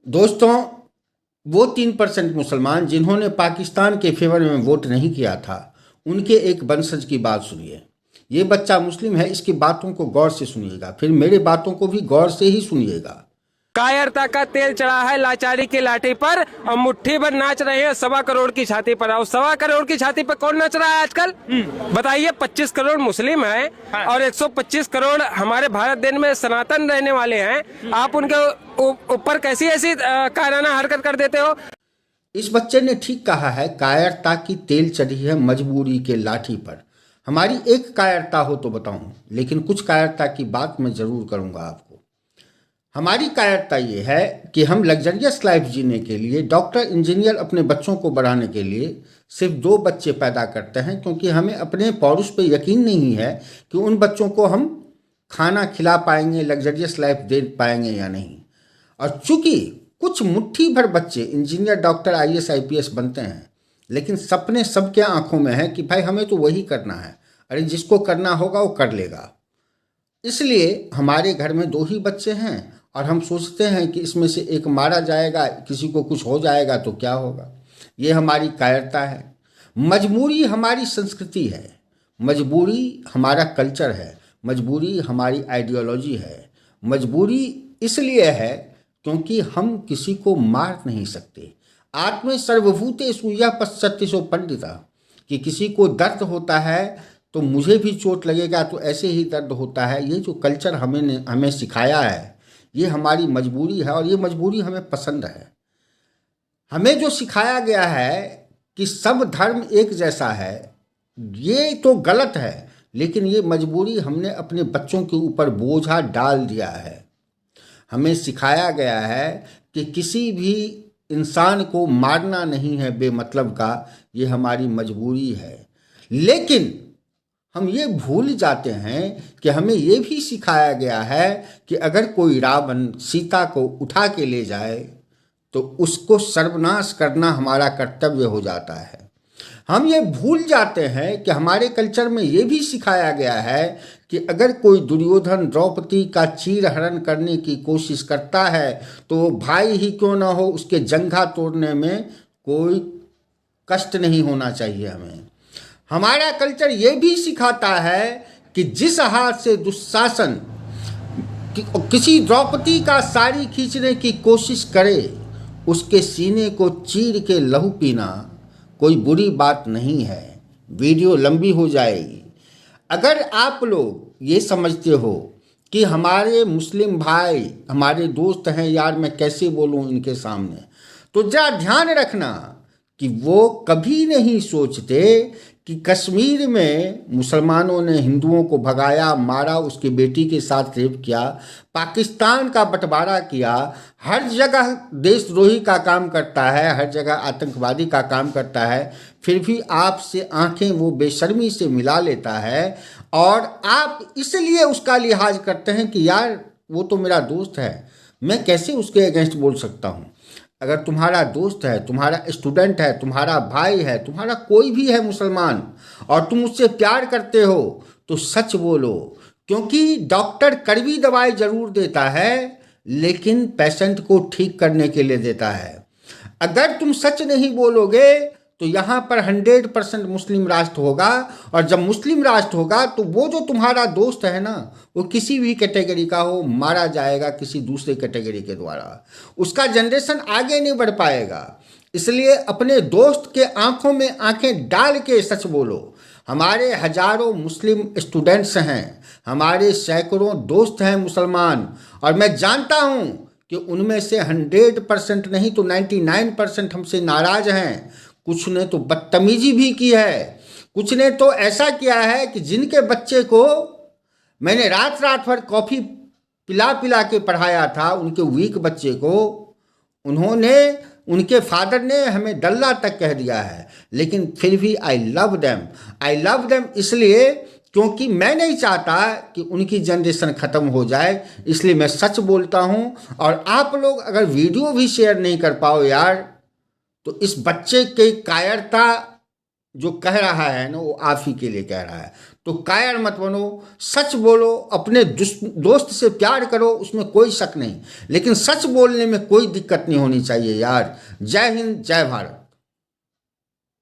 दोस्तों, वो 3% मुसलमान जिन्होंने पाकिस्तान के फेवर में वोट नहीं किया था, उनके एक वंशज की बात सुनिए। ये बच्चा मुस्लिम है, इसकी बातों को गौर से सुनिएगा, फिर मेरे बातों को भी गौर से ही सुनिएगा। कायरता का तेल चढ़ा है लाचारी की लाठी पर और मुट्ठी भर नाच रहे हैं 1.25 करोड़ की छाती पर। और 1.25 करोड़ की छाती पर कौन नाच रहा है आजकल? बताइए। 25 करोड़ मुस्लिम हैं। हाँ। और 125 करोड़ हमारे भारत देश में सनातन रहने वाले हैं। आप उनके ऊपर कैसी ऐसी कायराना हरकत कर देते हो? इस बच्चे ने ठीक कहा है, कायरता की तेल चढ़ी है मजबूरी के लाठी पर। हमारी एक कायरता हो तो बताऊं, लेकिन कुछ कायरता की बात मैं जरूर करूंगा आपको। हमारी कायरता ये है कि हम लग्जरियस लाइफ जीने के लिए, डॉक्टर इंजीनियर अपने बच्चों को बढ़ाने के लिए सिर्फ 2 बच्चे पैदा करते हैं, क्योंकि हमें अपने पौरुष पे यकीन नहीं है कि उन बच्चों को हम खाना खिला पाएंगे, लग्जरियस लाइफ दे पाएंगे या नहीं। और चूंकि कुछ मुट्ठी भर बच्चे इंजीनियर, डॉक्टर, आईएएस, आईपीएस बनते हैं, लेकिन सपने सबके आंखों में है कि भाई हमें तो वही करना है। अरे जिसको करना होगा वो कर लेगा। इसलिए हमारे घर में 2 ही बच्चे हैं और हम सोचते हैं कि इसमें से एक मारा जाएगा, किसी को कुछ हो जाएगा तो क्या होगा। ये हमारी कायरता है। मजबूरी हमारी संस्कृति है, मजबूरी हमारा कल्चर है, मजबूरी हमारी आइडियोलॉजी है। मजबूरी इसलिए है क्योंकि हम किसी को मार नहीं सकते। आत्मे सर्वभूतेषु यः पश्यति सो पंडिता, कि किसी को दर्द होता है तो मुझे भी चोट लगेगा तो ऐसे ही दर्द होता है। ये जो कल्चर हमें सिखाया है, ये हमारी मजबूरी है और ये मजबूरी हमें पसंद है। हमें जो सिखाया गया है कि सब धर्म एक जैसा है, ये तो गलत है, लेकिन ये मजबूरी हमने अपने बच्चों के ऊपर बोझा डाल दिया है। हमें सिखाया गया है कि किसी भी इंसान को मारना नहीं है बेमतलब का, ये हमारी मजबूरी है। लेकिन हम ये भूल जाते हैं कि हमें ये भी सिखाया गया है कि अगर कोई रावण सीता को उठा के ले जाए तो उसको सर्वनाश करना हमारा कर्तव्य हो जाता है। हम ये भूल जाते हैं कि हमारे कल्चर में ये भी सिखाया गया है कि अगर कोई दुर्योधन द्रौपदी का चीरहरण करने की कोशिश करता है तो भाई ही क्यों ना हो, उसके जंघा तोड़ने में कोई कष्ट नहीं होना चाहिए। हमारा कल्चर ये भी सिखाता है कि जिस हाथ से दुशासन किसी द्रौपदी का साड़ी खींचने की कोशिश करे, उसके सीने को चीर के लहू पीना कोई बुरी बात नहीं है। वीडियो लंबी हो जाएगी। अगर आप लोग ये समझते हो कि हमारे मुस्लिम भाई हमारे दोस्त हैं, यार मैं कैसे बोलूं इनके सामने, तो जरा ध्यान रखना कि वो कभी नहीं सोचते कि कश्मीर में मुसलमानों ने हिंदुओं को भगाया, मारा, उसकी बेटी के साथ रेप किया, पाकिस्तान का बंटवारा किया, हर जगह देशद्रोही का काम करता है, हर जगह आतंकवादी का काम करता है, फिर भी आपसे आंखें वो बेशर्मी से मिला लेता है और आप इसलिए उसका लिहाज करते हैं कि यार वो तो मेरा दोस्त है, मैं कैसे उसके अगेंस्ट बोल सकता हूँ। अगर तुम्हारा दोस्त है, तुम्हारा स्टूडेंट है, तुम्हारा भाई है, तुम्हारा कोई भी है मुसलमान और तुम उससे प्यार करते हो तो सच बोलो, क्योंकि डॉक्टर कड़वी दवाई जरूर देता है लेकिन पेशेंट को ठीक करने के लिए देता है। अगर तुम सच नहीं बोलोगे तो यहाँ पर 100% मुस्लिम राष्ट्र होगा और जब मुस्लिम राष्ट्र होगा तो वो जो तुम्हारा दोस्त है ना, वो किसी भी कैटेगरी का हो, मारा जाएगा किसी दूसरे कैटेगरी के द्वारा। उसका जनरेशन आगे नहीं बढ़ पाएगा। इसलिए अपने दोस्त के आंखों में आंखें डाल के सच बोलो। हमारे हजारों मुस्लिम स्टूडेंट्स हैं, हमारे सैकड़ों दोस्त हैं मुसलमान, और मैं जानता हूँ कि उनमें से 100% नहीं तो 99% हमसे नाराज हैं। कुछ ने तो बदतमीजी भी की है, कुछ ने तो ऐसा किया है कि जिनके बच्चे को मैंने रात रात भर कॉफ़ी पिला पिला के पढ़ाया था, उनके वीक बच्चे को उन्होंने, उनके फादर ने हमें दल्ला तक कह दिया है, लेकिन फिर भी आई लव देम इसलिए क्योंकि मैं नहीं चाहता कि उनकी जनरेशन ख़त्म हो जाए, इसलिए मैं सच बोलता हूँ। और आप लोग अगर वीडियो भी शेयर नहीं कर पाओ यार, तो इस बच्चे की कायरता जो कह रहा है ना, वो आप ही के लिए कह रहा है। तो कायर मत बनो, सच बोलो, अपने दोस्त से प्यार करो, उसमें कोई शक नहीं, लेकिन सच बोलने में कोई दिक्कत नहीं होनी चाहिए यार। जय हिंद, जय भारत।